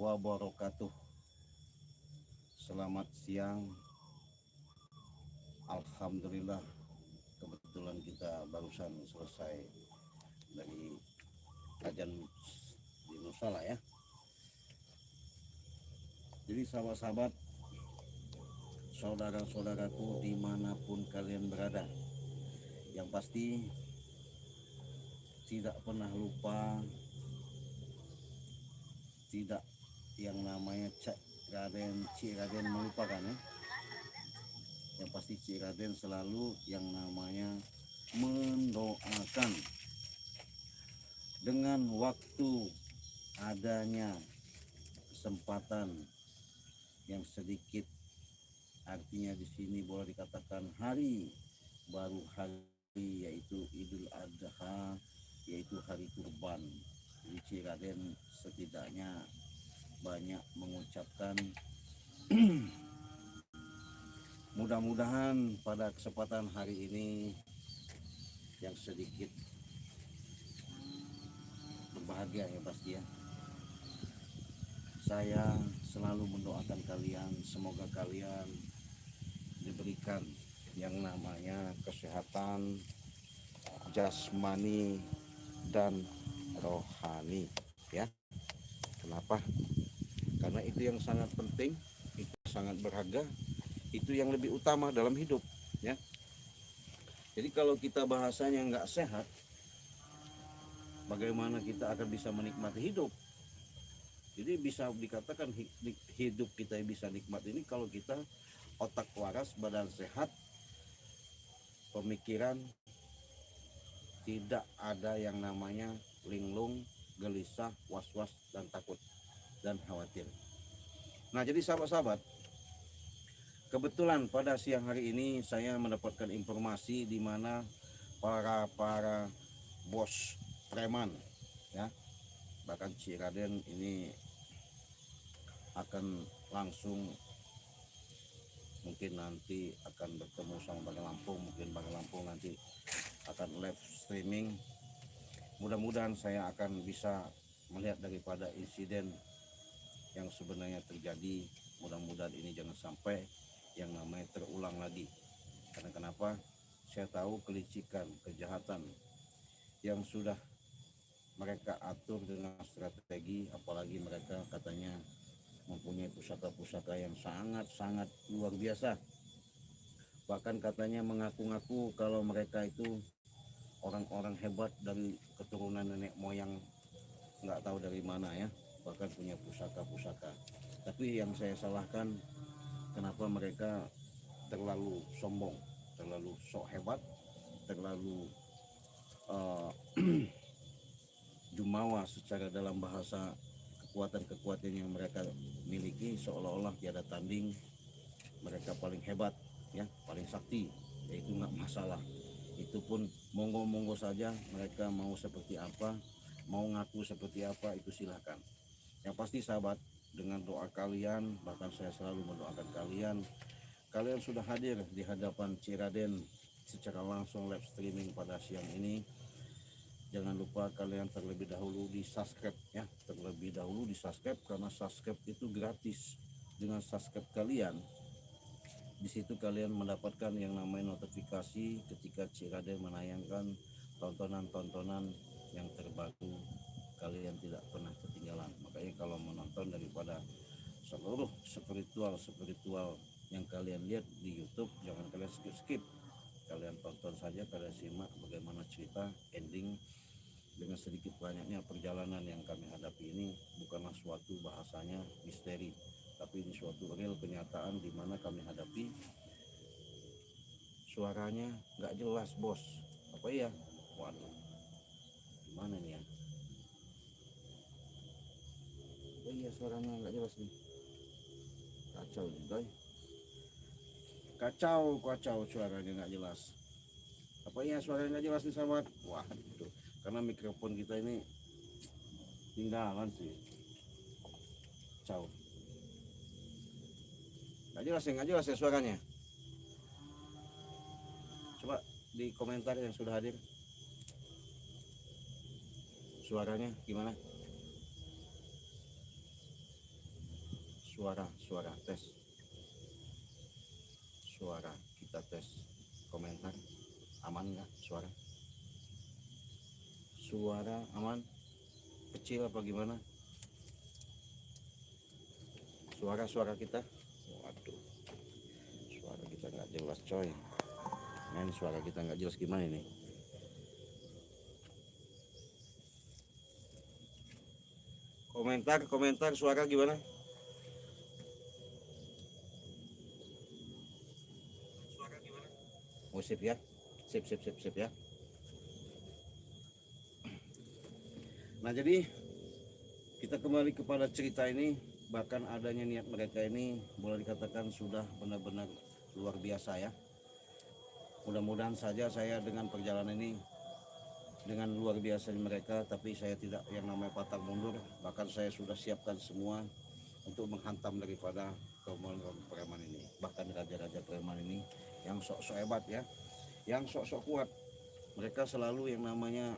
wabarakatuh. Selamat siang. Alhamdulillah, kebetulan kita barusan selesai dari kajian di Nusala ya. Jadi sahabat-sahabat, saudara-saudaraku dimanapun kalian berada, yang pasti tidak pernah lupa, tidak yang namanya Cik Raden melupakan ya. Yang pasti Cik Raden selalu yang namanya mendoakan dengan waktu adanya kesempatan yang sedikit, artinya di sini boleh dikatakan hari baru hari yaitu Idul Adha, yaitu hari kurban. Jadi Cik Raden setidaknya banyak mengucapkan mudah-mudahan pada kesempatan hari ini yang sedikit berbahagia ya pasti ya. Saya selalu mendoakan kalian, semoga kalian diberikan yang namanya kesehatan jasmani dan rohani ya. Kenapa? Karena itu yang sangat penting, itu sangat berharga, itu yang lebih utama dalam hidup ya. Jadi kalau kita bahasanya nggak sehat, bagaimana kita akan bisa menikmati hidup? Jadi bisa dikatakan hidup kita bisa nikmat ini kalau kita otak waras, badan sehat, pemikiran tidak ada yang namanya linglung, gelisah, was-was, dan takut, dan khawatir. Nah jadi sahabat-sahabat, kebetulan pada siang hari ini saya mendapatkan informasi di mana para bos preman ya, bahkan Cik Raden ini akan langsung mungkin nanti akan bertemu sama Bang Lampung, mungkin Bang Lampung nanti akan live streaming. Mudah-mudahan saya akan bisa melihat daripada insiden yang sebenarnya terjadi. Mudah-mudahan ini jangan sampai yang namanya terulang lagi. Karena kenapa? Saya tahu kelicikan, kejahatan yang sudah mereka atur dengan strategi, apalagi mereka katanya mempunyai pusaka-pusaka yang sangat-sangat luar biasa. Bahkan katanya mengaku-ngaku kalau mereka itu orang-orang hebat dari keturunan nenek moyang nggak tahu dari mana ya, bahkan punya pusaka-pusaka. Tapi yang saya salahkan, kenapa mereka terlalu sombong, terlalu sok hebat, terlalu jumawa secara dalam bahasa kekuatan-kekuatan yang mereka miliki, seolah-olah tiada tanding, mereka paling hebat ya, paling sakti. Yaitu nggak masalah, itu pun monggo-monggo saja, mereka mau seperti apa, mau ngaku seperti apa, itu silahkan. Yang pasti sahabat, dengan doa kalian, bahkan saya selalu mendoakan kalian sudah hadir di hadapan Cik Raden secara langsung live streaming pada siang ini. Jangan lupa kalian terlebih dahulu di subscribe ya, terlebih dahulu di subscribe, karena subscribe itu gratis. Dengan subscribe kalian, di situ kalian mendapatkan yang namanya notifikasi ketika Cik Raden menayangkan tontonan-tontonan yang terbaru. Kalian tidak pernah ketinggalan. Makanya kalau menonton daripada seluruh spiritual yang kalian lihat di YouTube, jangan kalian skip. Kalian tonton saja, kalian simak bagaimana cerita ending. Dengan sedikit banyaknya perjalanan yang kami hadapi ini bukanlah suatu bahasanya misteri, tapi ini suatu real kenyataan di mana kami hadapi. Suaranya nggak jelas bos, apa ya? Waduh, gimana nih ya? Oh iya, suaranya nggak jelas nih, kacau juga ya. Kacau suaranya nggak jelas. Apa ya, suaranya nggak jelas nih sahabat? Wah itu karena mikrofon kita ini tinggalan sih, kacau. Nggak jelas ya suaranya. Coba di komentar yang sudah hadir, suaranya gimana? Suara tes. Suara kita tes. Komentar aman nggak suara? Suara aman? Kecil apa gimana? Suara kita? Waduh, suara kita nggak jelas coy. Men, suara kita nggak jelas gimana ini? Komentar suara gimana? Oh sip ya, sip ya. Nah jadi kita kembali kepada cerita ini, bahkan adanya niat mereka ini boleh dikatakan sudah benar-benar luar biasa ya. Mudah-mudahan saja saya dengan perjalanan ini dengan luar biasa mereka, tapi saya tidak yang namanya patah mundur, bahkan saya sudah siapkan semua untuk menghantam daripada kaum preman ini, bahkan raja-raja preman ini yang sok-sok hebat ya, yang sok-sok kuat. Mereka selalu yang namanya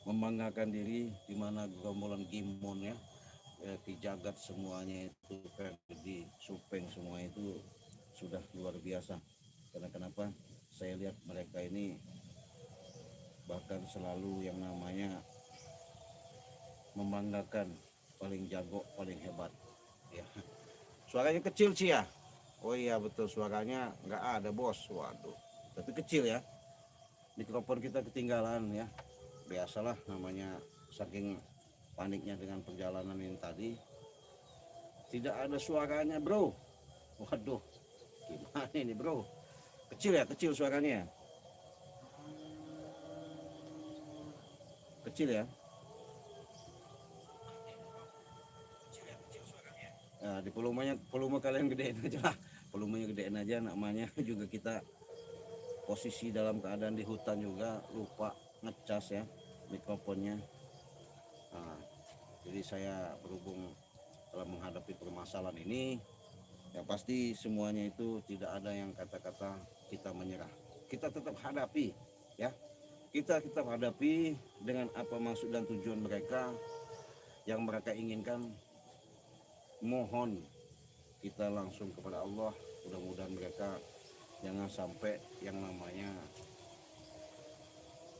membanggakan diri, di mana gombolan Gimon ya, Ki Jagat semuanya itu, di Supeng semua itu sudah luar biasa. Karena kenapa? Saya lihat mereka ini bahkan selalu yang namanya membanggakan, paling jago, paling hebat ya. Suaranya kecil sih ya. Oh iya betul, suaranya nggak ada bos. Waduh, tapi kecil ya. Mikrofon kita ketinggalan ya. Biasalah namanya, saking paniknya dengan perjalanan ini tadi. Tidak ada suaranya bro. Waduh, gimana ini bro? Kecil ya, kecil suaranya. Kecil ya. Nah, di volume kalian gedein aja lah. Volumenya gedein aja, namanya juga kita posisi dalam keadaan di hutan juga, lupa ngecas ya mikrofonnya. Nah, jadi saya berhubung dalam menghadapi permasalahan ini, yang pasti semuanya itu tidak ada yang kata-kata kita menyerah. Kita tetap hadapi ya. Kita tetap hadapi dengan apa maksud dan tujuan mereka yang mereka inginkan. Mohon kita langsung kepada Allah, mudah-mudahan mereka jangan sampai yang namanya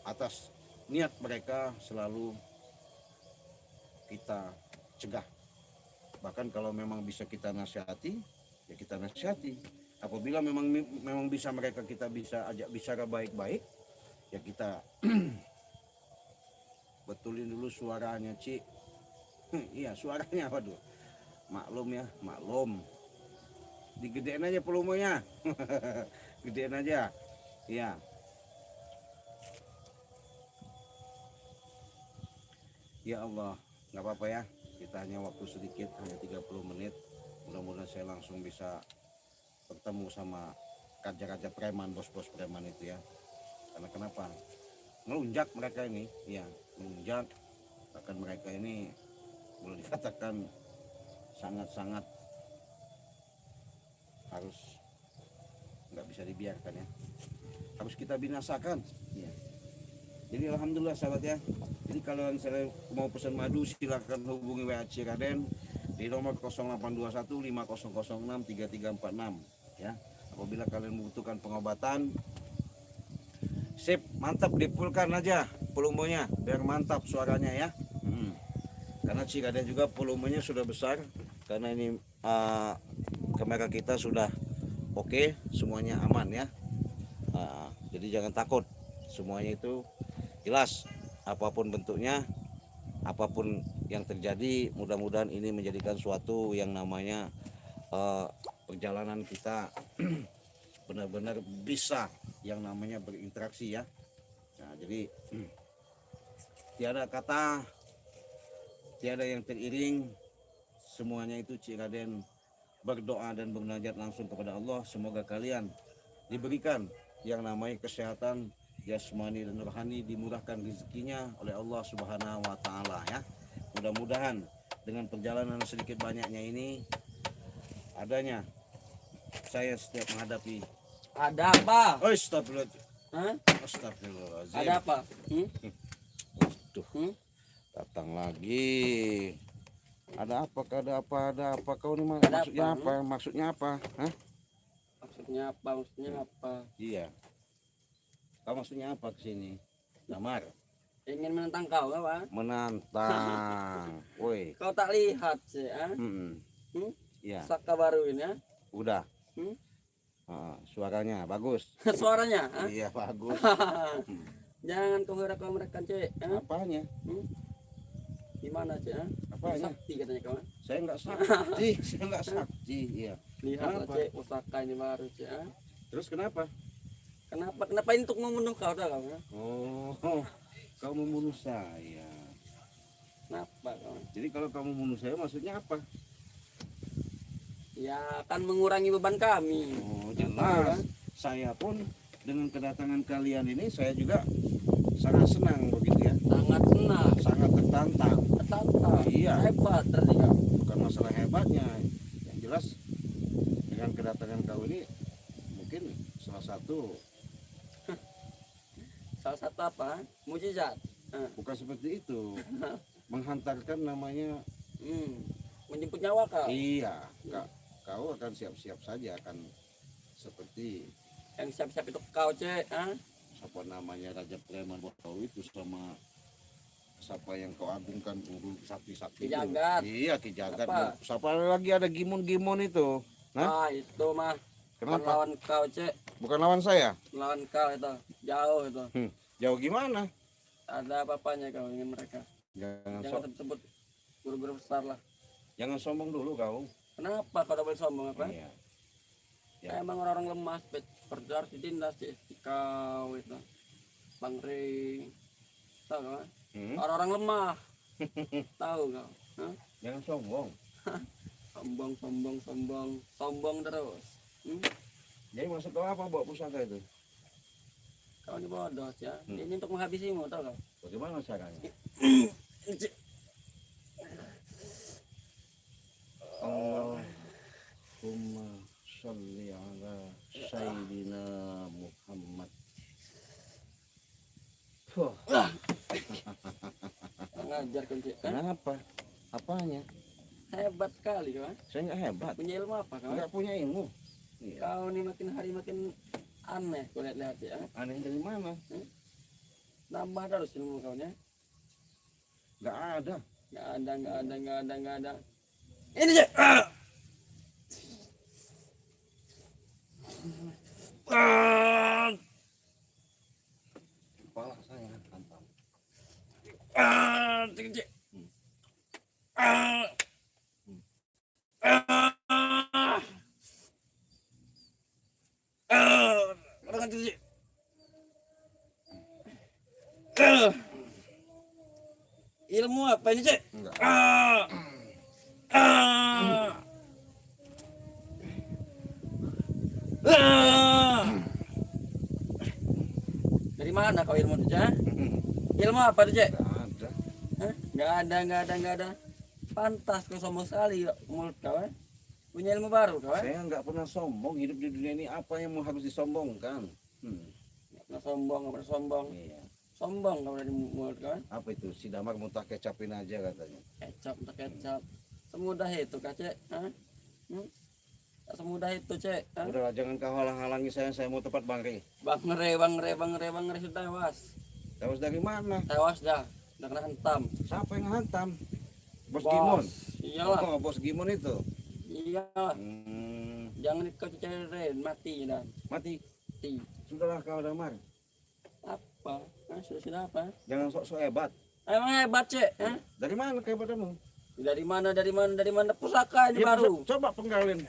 atas niat mereka selalu kita cegah. Bahkan kalau memang bisa kita nasihati, ya kita nasihati. Apabila memang bisa mereka kita bisa ajak bicara baik-baik, ya kita betulin dulu suaranya, Ci. Iya, suaranya waduh. Maklum ya, maklum. Digedein aja volumenya. Gedein aja. Iya. Ya Allah, nggak apa-apa ya. Kita hanya waktu sedikit, hanya 30 menit. Mudah-mudahan saya langsung bisa bertemu sama raja-raja preman, bos-bos preman itu ya. Karena kenapa? Melunjak mereka ini, ya, melunjak. Bahkan mereka ini boleh dikatakan sangat-sangat harus nggak bisa dibiarkan ya, harus kita binasakan ya. Jadi alhamdulillah sahabat ya, jadi kalau saya mau pesan madu silakan hubungi WA Ciraden di nomor 0821 5006 3346 ya. Apabila kalian membutuhkan pengobatan, sip, mantap, dipulkan aja volumenya biar mantap suaranya ya. Karena Ciraden juga volumenya sudah besar, karena ini kamera kita sudah oke, semuanya aman ya. Jadi jangan takut, semuanya itu jelas, apapun bentuknya, apapun yang terjadi, mudah-mudahan ini menjadikan suatu yang namanya perjalanan kita benar-benar bisa yang namanya berinteraksi ya. Nah, jadi tiada kata, tiada yang teriring, semuanya itu Ciraden berdoa dan bermunajat langsung kepada Allah. Semoga kalian diberikan yang namanya kesehatan jasmani dan rohani, dimurahkan rezekinya oleh Allah Subhanahu wa taala ya. Mudah-mudahan dengan perjalanan sedikit banyaknya ini, adanya saya setiap menghadapi ada apa? Astagfirullahaladzim. Hah? Astagfirullahaladzim. Ada apa? Datang lagi. Ada apa? Ada apa? Kau ini Ada maksudnya apa? apa? Maksudnya apa? Hah? Maksudnya apa? Maksudnya apa? Iya. Kau maksudnya apa ke sini? Damar. Ingin menentang kau apa? Menantang. Woi. Kau tak lihat sih, ah? Iya. Saka baru ini, ah? Udah. Hmm? Suaranya bagus. Suaranya, ah? Iya bagus. Jangan kau hiraukan mereka, Cek. Ah? Apanya? Gimana, Cek? Ah? Apanya? Sakti katanya kau. Ah? Saya nggak sakti. Saya nggak sakti. Iya. Lihatlah, Kenapa? Cek, pusaka ini baru, Cek. Ah? Terus kenapa? Kenapa ini untuk membunuh kau, dah kau? Ah? Oh, kau membunuh saya. Kenapa kau? Jadi kalau kamu membunuh saya maksudnya apa? Ya akan mengurangi beban kami. Oh, Kenapa, jelas. Saya pun dengan kedatangan kalian ini saya juga sangat senang begitu ya. Sangat senang, Sangat tertantang. tertantang, Iya. hebat berarti kau. Bukan masalah hebatnya. Yang jelas dengan kedatangan kau ini mungkin salah satu apa? Mujizat. bukan seperti itu. Menghantarkan namanya Menjemput nyawa kau. iya. Kau akan siap-siap saja akan seperti Yang siap-siap itu kau, Cek. Ah? siapa namanya Raja Preman kau itu sama siapa yang kau agungkan guru sakti-sakti Ki itu. Jagat. Iya Ki Jagat. Apa? Siapa lagi ada Gimon itu? Hah? Itu mah bukan Kenapa? lawan kau, Cek. Bukan lawan saya. Lawan kau itu. Jauh itu. Jauh gimana? Ada apa-apanya kau dengan mereka. Jangan Sebut guru-guru besar lah. jangan sombong dulu kau. Kenapa kau double sombong apa? Iya. Ya. Emang orang-orang lemah seperti harus ditindas, Cek. Kau itu. Bang Rey. Tahu kau? Orang-orang lemah. Tahu kau? Hah? Jangan sombong. Sombong terus. Jadi maksud kau apa bawa pusaka itu? Kau ini bodoh ya. Ini untuk menghabisimu, tahu kau? Bagaimana caranya? Allahumma sholli ala Sayyidina Muhammad. Ngajar kau, Cek. Kenapa? Apanya? Hebat sekali kau. Saya nggak hebat. Punya ilmu apa kau? Nggak punya ilmu. Iya. Kau ini makin hari makin aneh kau lihat-lihat ya. Aneh dari mana? Nambah terus ilmu kau nya. Nggak ada. Nggak ada. Ini, Cek. Kepala saya hantam. Cek. Ilmu apa ini, Cek? Enggak. Dari mana kau ilmu itu, Cek? Ilmu apa itu, Cek? Nggak ada. Nggak ada. Pantas kau sombong sekali mulut kau, eh? Punya ilmu baru kau, eh? Saya nggak pernah sombong. Hidup di dunia ini apa yang harus disombongkan? Nggak pernah sombong. Iya. Sombong kau dari mulut kau, eh? Apa itu? Si Damar muntah kecapin aja katanya. Kecap. Semudah itu, Kak, Cek? Hah? Tak semudah itu, Cek. Hah? Udahlah jangan kau halang-halangi saya mau tepat Bang Rey. Bang Re sudah tewas. Tewas dari mana? Tewas dah. Udah kena hentam. Siapa yang hantam? Bos Gimon? Iyalah. Oh, Bos Gimon itu? Iyalah. Jangan kau cecerin, mati dah. Mati? Mati. Sudahlah kau Damar. Apa? Sudah apa? Jangan sok-sok hebat. Emang hebat, Cek? Hah? Dari mana kehebatanmu? Dari mana pusaka ini Ya, baru. coba penggalin.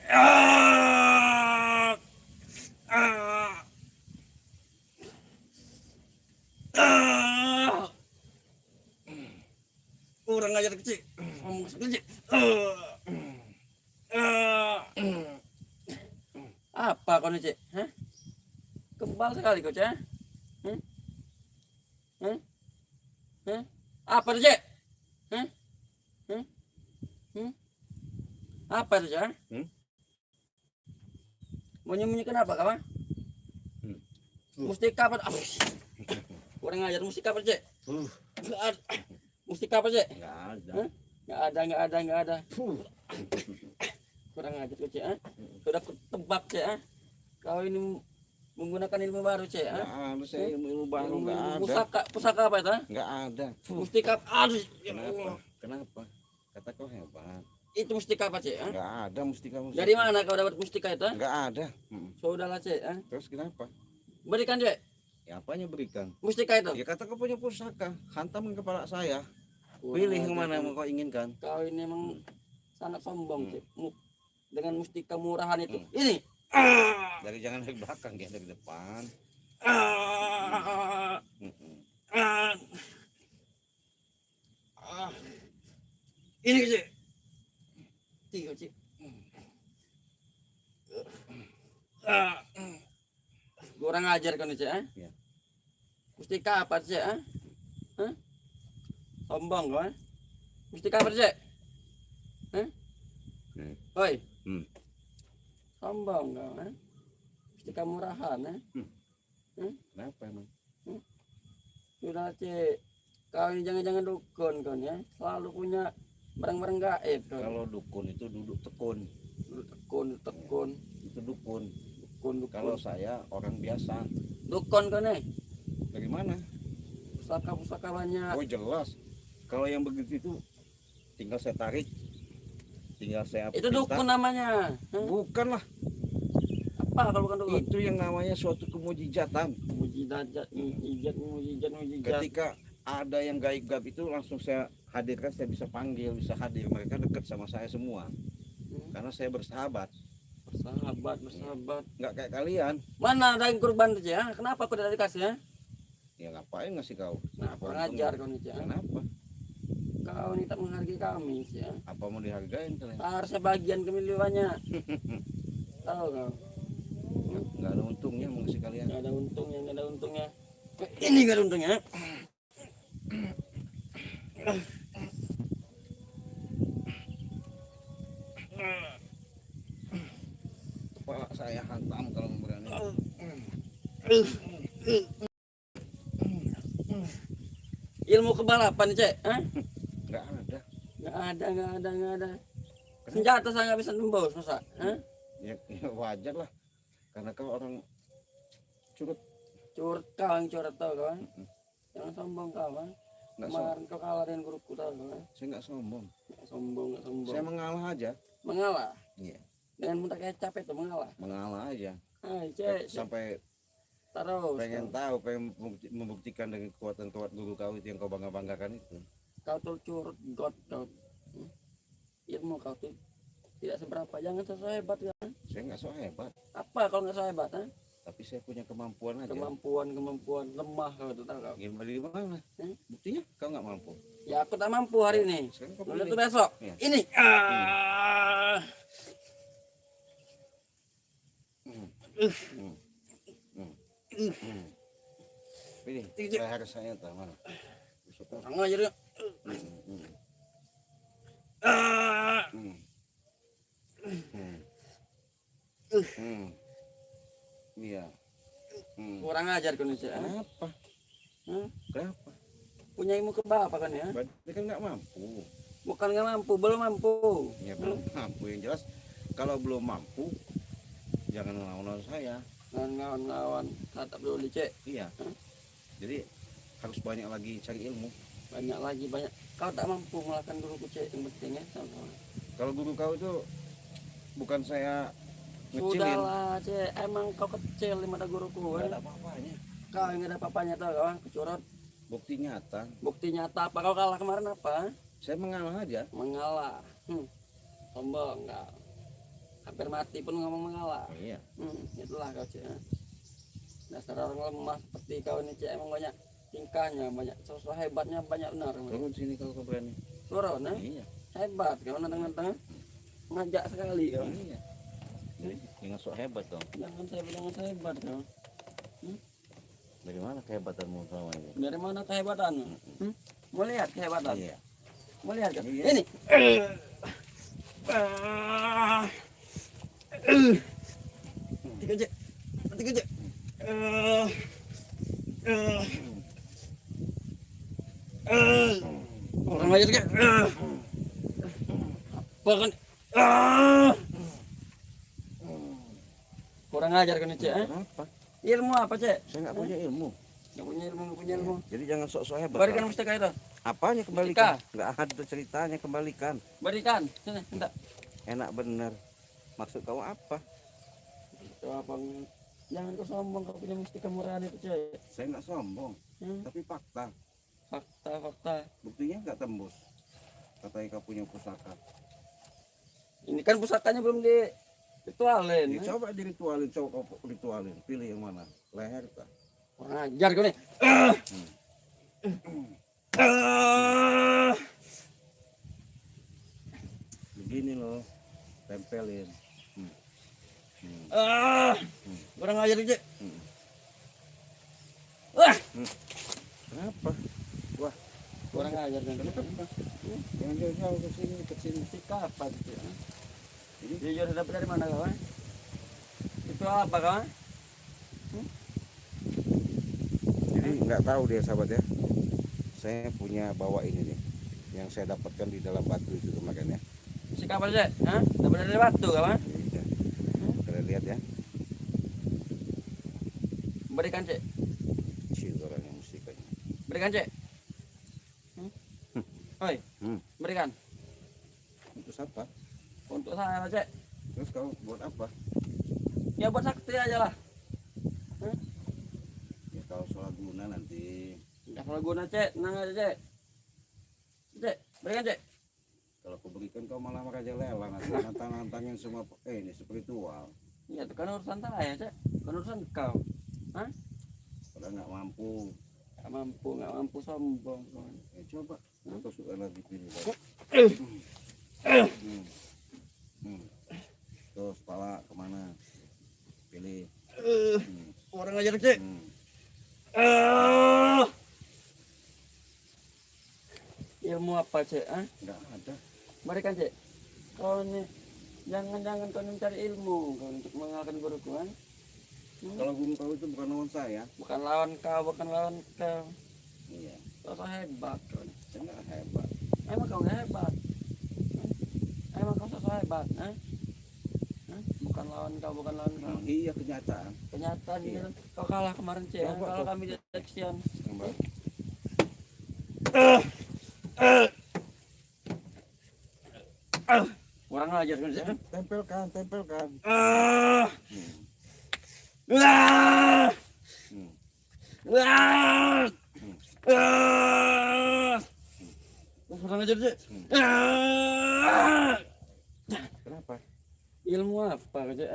Kurang ajar kecil. Ngomong sekecil. Apa kau nih, Cek? Hah? Kebal sekali kau, Cek. Apa tuh, Cek? Apa tuh, Cek? Bunyi kenapa, kawan? Mustika apa? Kurang ajar mustika apa, Cek? Mustika apa, Cek? Enggak ada. Nggak ada. Fuh. Kurang ajar kau cek. Sudah ketebak cek. Kau ini menggunakan ilmu baru cek. Nggak ada, saya ilmu baru nggak ada. Pusaka apa itu? Nggak ada. Fuh. Mustika. Aduh. Kenapa? Kenapa? Kata kau hebat. Itu mustika apa cek? Nggak ada mustika. Dari mana kau dapat mustika itu? Nggak ada. Sudahlah cek. Terus kenapa? Berikan cek. Ya apanya berikan? Mustika itu. Ya kata kau punya pusaka, hantam ke kepala saya. Kurang Pilih ajar yang mana kau. yang kau inginkan. Kau ini emang sangat sombong cek. Dengan mustika murahan itu. Ini. Dari jangan dari belakang ya, dari depan. Ini cek. Tiga cek. Kurang ajar kan cek. Ya. Mustika apa cek? Sombong kau. Mustika apa cek? Oi. Sombong kau. Mustika murahan. Kenapa emang? Sudah cek. Kau ini jangan-jangan dukun kan ya. Selalu punya barang-barang gaib kan. Kalau dukun itu duduk tekun, Tekun. itu dukun. Dukun. Kalau saya orang biasa. Dukun kan nih. Dari mana? Pusaka banyak. Oh jelas. Kalau yang begitu itu tinggal saya tarik, tinggal saya Itu pinta. dukun namanya. Bukan lah. Apa kalau bukan dukun? Itu yang namanya suatu kemujizatan. Mujizat. Ketika ada yang gaib-gaib itu langsung saya hadirkan, saya bisa panggil, bisa hadir. Mereka dekat sama saya semua. Karena saya bersahabat. Bersahabat. Nggak kayak kalian. Mana ada yang kurban tuh ya? Kenapa aku tidak dikasih ya? Ya ngapain ngasih kau? Nah, Apa kurang ajar kau nih ya. Kenapa? Kau ini tak menghargai kami ya. Apa mau dihargain kalian? Harusnya bagian kemiliwannya. Tahu kau? Nggak ada untungnya mau ngasih kalian. Nggak ada untungnya. Ini nggak ada untungnya. Kepala saya hantam kalau berani. Ilmu kebalapan cek, Nggak ada. nggak ada. Senjata saya nggak bisa tembus masa, Ya wajar lah. Karena kau orang curut. Curut kau yang curut tau kan? Jangan sombong kau kan? Nggak Kemarin kau kalah dengan guruku tau kan? Saya nggak sombong. Nggak sombong. Saya mengalah aja. Mengalah Iya. dengan mudah kecap itu mengalah. Mengalah aja. Cek, Sampai terus pengen tahu, pengen membuktikan dengan kekuatan guru kau itu yang kau banggakan itu. kau tuh curut god kau. Ilmu kau tuh tidak seberapa. Jangan sesuai hebat ya. Saya nggak so hebat, Apa kalau nggak sesuai hebat? tapi saya punya kemampuan aja. Kemampuan lemah kau tuh tahu kau. Gimana? Buktinya kau nggak mampu. Ya aku tak mampu hari ini. Sekarang kau Lalu pilih. tuh besok. Iya. Ini. Pilih. Leher saya tahu mana. Suka. Orang aja dia. Iya. Kurang ajar kondisi. Kenapa? Kenapa? Punya ilmu kebal apa kan ya? Berarti kan nggak mampu. Bukan nggak mampu, belum mampu. Ya belum mampu, yang jelas kalau belum mampu jangan ngelawan saya. Ngawan-ngawan, tak peduli cek. Iya. Jadi harus banyak lagi cari ilmu. Banyak. Kau tak mampu melakukan guruku cek yang penting ya. Kalau guru kau itu bukan saya ngecilin, Sudahlah cek, emang kau kecil di mata guruku. nggak ada apa-apanya. Kau yang nggak ada apa-apanya tau kau, kecurut. Bukti nyata, Bukti nyata apa kau kalah kemarin apa? saya mengalah aja. Mengalah. Sombong kau. Hampir mati pun ngomong mengalah. Iya. Itulah kau cek. Dasar orang lemah seperti kau ini cek, emang banyak tingkahnya, banyak sosok hebatnya, banyak benar. Turun sini kalau kau berani. Turun, Iya. hebat kau nantang-nantang. Ngajak sekali kau. Iya. Jadi jangan sok hebat dong. Jangan saya hebat kau. Dari mana kehebatanmu selama ini? Dari mana kehebatanmu? Mau lihat kehebatan? Iya. Mau lihat kan? Iya. Ini. Tiga cek. Orang aja cek. Bahkan ah. Kurang ajar kan Cek? Kenapa? Ilmu apa Cek? Saya nggak punya ilmu. Nggak punya ilmu, nggak punya ilmu. Jadi jangan sok-sok hebat. Berikan Pak. mustika itu. Apanya kembalikan? Nggak ada ceritanya kembalikan. Berikan. Sini, minta. Enak bener. Maksud kau apa? Itu apa? Jangan kau sombong kau punya mustika murani itu Cek. Saya nggak sombong, tapi fakta. Fakta. Buktinya nggak tembus. Katanya kau punya pusaka. Ini kan pusakanya belum diritualin. Ya, coba diritualin, coba kau ritualin. Pilih yang mana? Leher kah? Kurang ajar kau nih. Begini loh, tempelin. Kurang ajar Cek. Kenapa? Wah, Kurang ajar kan. jangan jauh-jauh ke sini. Mustika apa itu? Jadi jujur dapat dari mana kau? Itu apa kau? Jadi nggak tahu dia sahabat ya. Saya punya bawa ini nih, yang saya dapatkan di dalam batu itu kemarin ya. Mustika apa Cek? Dapat dari batu kau? Iya. Kalian lihat ya, Berikan Cek. kecil orangnya mustikanya. Berikan Cek. Oi, Hmm. berikan. Untuk siapa? Untuk saya Cek. Terus kau buat apa? Ya buat sakti aja lah. Ya kalau salah guna nanti. Enggak salah guna Cek, tenang aja Cek. Cek, berikan Cek. Kalau kau berikan kau malah merajalela nanti nantang-nantangin semua ini spiritual. Iya, itu kan urusan saya Cek. Bukan urusan kau. Padahal nggak mampu. Nggak mampu sombong. Ya coba. Atau suka lagi pilih. Terus kepala kemana? Pilih. Orang ajar Cek. Ilmu apa Cek? Nggak ada. Berikan Cek. Kau ini jangan kau mencari ilmu kau untuk mengalahkan guruku kan? Kalau guru kau itu bukan lawan saya. Bukan lawan kau. Iya. Kau hebat kau. Saya nggak hebat. Emang kau nggak hebat? Emang kau sosok hebat? Bukan lawan kau. Iya kenyataan. Kenyataan Iya. gitu. Kau kalah kemarin Cek. Coba Kalau kau. kami di action. Kembali. Kurang ajar kan Cek? Tempelkan. Kurang ajar Cek. Kenapa? Ilmu apa Cek?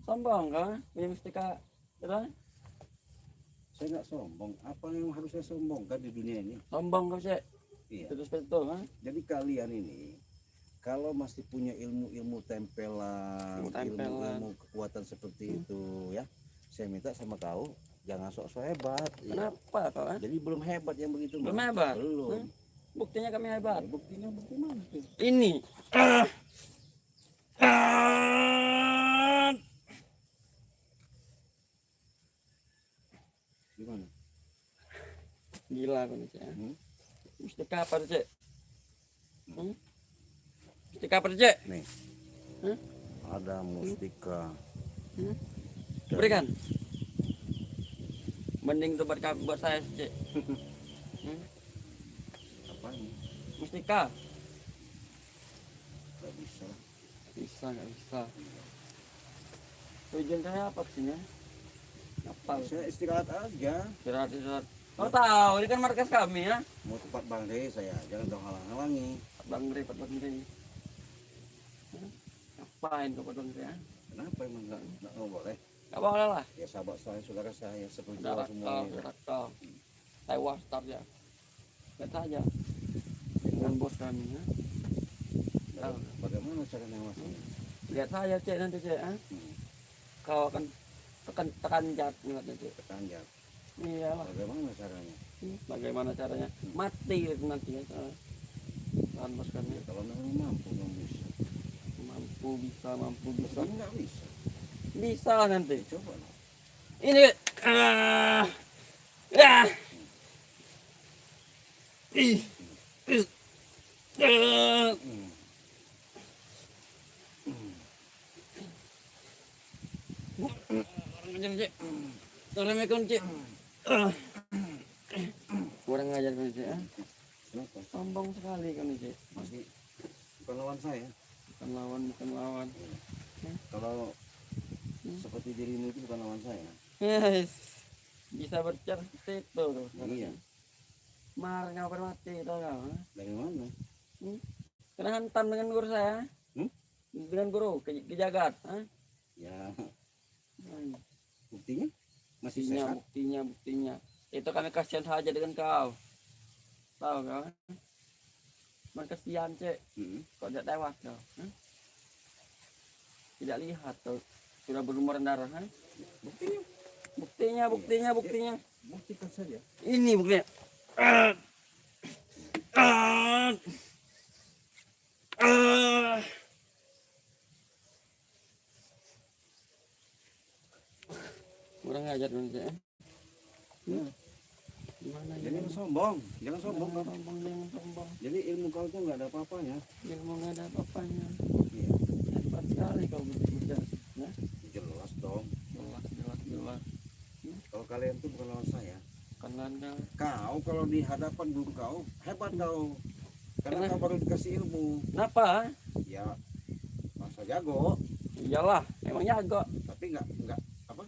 Sombong kau? Punya mustika kira? Saya nggak sombong. Apa yang harus saya sombongkan di dunia ini? Sombong kau Cek? Iya. Terus itu Jadi kalian ini kalau masih punya ilmu-ilmu tempelan, ilmu-ilmu kekuatan seperti itu ya, saya minta sama kau jangan sok-sok hebat. Ya. Kenapa kau? Jadi belum hebat yang begitu. Belum Mas. hebat? Belum. Buktinya kami hebat. Ya, buktinya bukti mana? tuh? Ini. Gimana? Gila kau nih Cek. Mustika apa tuh Cek? Mustika apa tuh Cek? Nih. Ada mustika. Berikan. Mending tuh buat saya Cek. Apa ini? Mustika. Gak bisa. Nggak bisa. Tujuan saya apa sih ya? Apa? Saya istirahat aja. Istirahat. Kau tahu, ini kan markas kami ya. Mau tempat Bang Rey saya, jangan kau halang-halangi. Bang Rey. Ngapain kau Bang Rey ya? Kenapa emang nggak boleh? Gak boleh lah. Ya sahabat saya, saudara saya, seperti Saudara semuanya. kau. Saya wastar ya. Lihat saja. Dengan bos kami ya. Bagaimana caranya mas? Lihat saja Cek nanti Cek. Kau akan tekan jat nanti. Tekanjak. Iyalah. Bagaimana caranya? Bagaimana caranya? Mati itu nanti ya. Kan bos kami. Kalau memang mampu bisa. Mampu bisa. Tapi nggak bisa. Bisa lah nanti. Coba lah. Ini. Assalamualaikum Cik. Kurang ajar kan Cik. Kenapa? Sombong sekali kan Cik. Masih bukan lawan saya. Bukan lawan. Kalau seperti dirimu itu bukan lawan saya. Yes. Bisa berbicara seperti itu. Iya. Marah nggak mati tau nggak? Dari mana? Kena hantam dengan guru saya. Dengan guru ke Jagat. Ya, buktinya masih Buktinya, sehat. buktinya. Itu kami kasihan saja dengan kau. Tahu kau? Man kasihan Cik. Kau tidak tewas kau. Tidak lihat kau sudah berlumuran darah. Buktinya, Buktinya. buktikan saja. Ini buktinya. Kurang ajar dong Cik. Gimana ya? Jangan sombong, jangan sombong. Jangan sombong. Jadi ilmu kau itu nggak ada apa-apanya. Ilmu nggak ada apa-apanya. Iya. Hebat sekali kau berbicara. Ya? Jelas dong. Jelas. Kalau kalian tuh bukan lawan saya. Karena Anda Kau kalau di hadapan guru kau hebat kau. Karena kau baru dikasih ilmu. kenapa? Ya masa jago, Iyalah, emang jago. tapi nggak apa?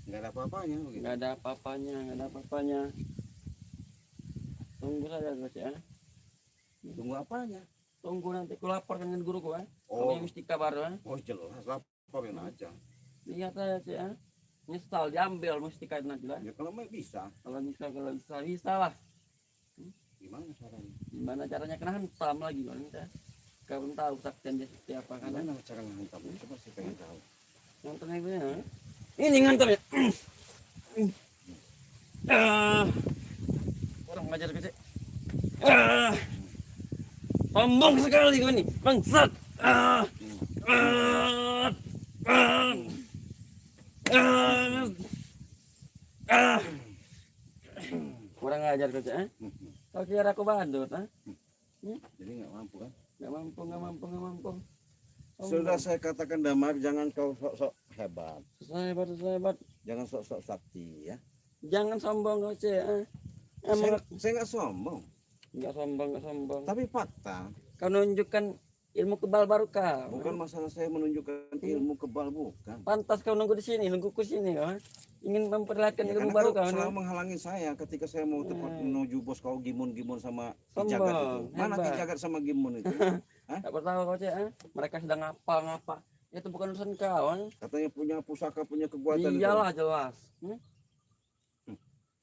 Nggak ada apa-apanya begitu. Nggak ada apa-apanya. Tunggu saja Gus ya. Tunggu apanya? Tunggu nanti ku laporkan dengan guruku ya. Oh. Kami mustika baru ya. Oh jelas, laporin aja. Lihat saja Cik ya. Nyesal diambil mustika itu nanti lah. Ya kalau mau bisa, Kalau bisa lah. gimana caranya? Gimana caranya kena hantam lagi kan kita. Kau pun tahu saktian dia seperti apa kan. Gimana cara menghantamnya? Coba saya pengen tahu. Ngantam itu ya. Ini ngantam ya. Orang ngajar kecil. Sombong sekali kau ini, bangsat. Kurang ajar kau cek. Kau kira aku bandut, Jadi nggak mampu kan? Nggak mampu. Sudah saya katakan Damar, jangan kau sok-sok hebat. Hebat. Jangan sok-sok sakti ya. Jangan sombong kau cek. Saya nggak sombong, Nggak sombong. tapi fakta. Kau nunjukkan ilmu kebal baru kau. Bukan masalah saya menunjukkan ilmu kebal, bukan. Pantas kau nunggu di sini, nunggu ku sini kau. Ingin memperlihatkan Ya, ilmu karena baru kau kau. selalu menghalangi saya ketika saya mau menuju bos kau Gimun sama Sombong, Ki Jagat itu. Mana Ki hebat. Jagat sama Gimun itu? Tak tahu kau cek. Mereka sedang ngapa. Itu bukan urusan kau. Katanya punya pusaka, punya kekuatan itu. Iyalah jelas.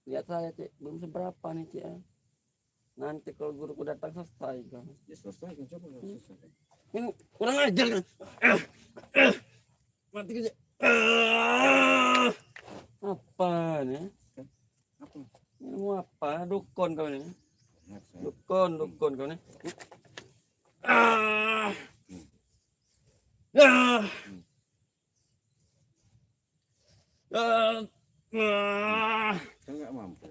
Lihat saya cek, belum seberapa nih cek. Nanti kalau guruku datang selesai kau. Ya selesai kan, coba kau selesaikan. Ini kurang ajar kan. Mati kau cek. Apa nih? Apa? Ilmu apa? Dukun kau nih. Lihat saya. Dukun kau nih. Kan nggak mampu.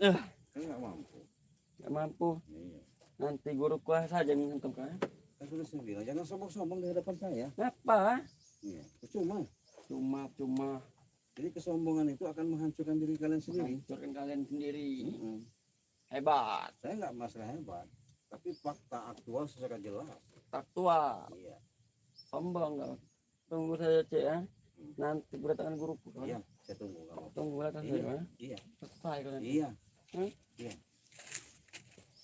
Kan nggak mampu. Nggak mampu. Iya. Nanti guru kuah saja nih hantam kau. Kan sudah saya bilang, jangan sombong-sombong di hadapan saya. Ngapa? Iya. Percuma. Cuma Jadi kesombongan itu akan menghancurkan diri kalian sendiri. hancurkan kalian sendiri. Mm-mm. Hebat. Saya nggak masalah hebat, tapi fakta aktual secara jelas. Taktua. Iya. Sombong kau. Tunggu saja cek ya. Nanti kedatangan guruku kau. Iya, saya tunggu kamu. Tunggu datang Iya. saja. Iya. Selesai kau nanti. Iya. Iya.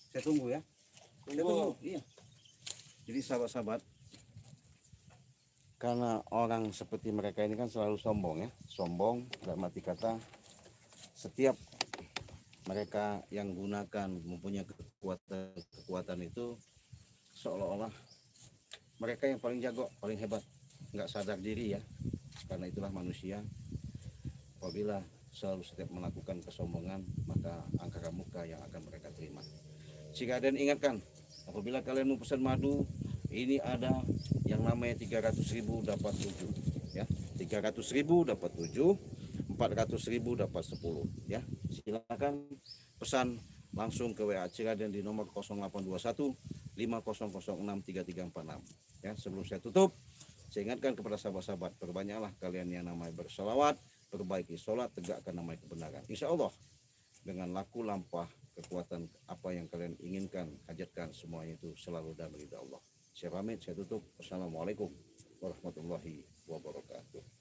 Saya tunggu ya. Saya tunggu. Iya. Jadi sahabat-sahabat, karena orang seperti mereka ini kan selalu sombong ya. Sombong dalam arti kata setiap mereka yang gunakan mempunyai kekuatan itu seolah-olah mereka yang paling jago, paling hebat, nggak sadar diri ya. Karena itulah manusia, apabila selalu setiap melakukan kesombongan, maka angkara muka yang akan mereka terima. Jika kalian ingatkan, apabila kalian mau pesan madu, ini ada yang namanya 300.000 dapat 7 ya. 300.000 dapat 7, 400.000 dapat 10 ya. Silakan pesan langsung ke WA Ciraden di nomor 0821 5006346. Ya, sebelum saya tutup, saya ingatkan kepada sahabat-sahabat, perbanyaklah kalian yang namanya berselawat, perbaiki sholat, tegakkan namanya kebenaran. Insya Allah dengan laku lampah kekuatan apa yang kalian inginkan, hajatkan, semuanya itu selalu dalam ridha Allah. Saya pamit, saya tutup. Wassalamualaikum warahmatullahi wabarakatuh.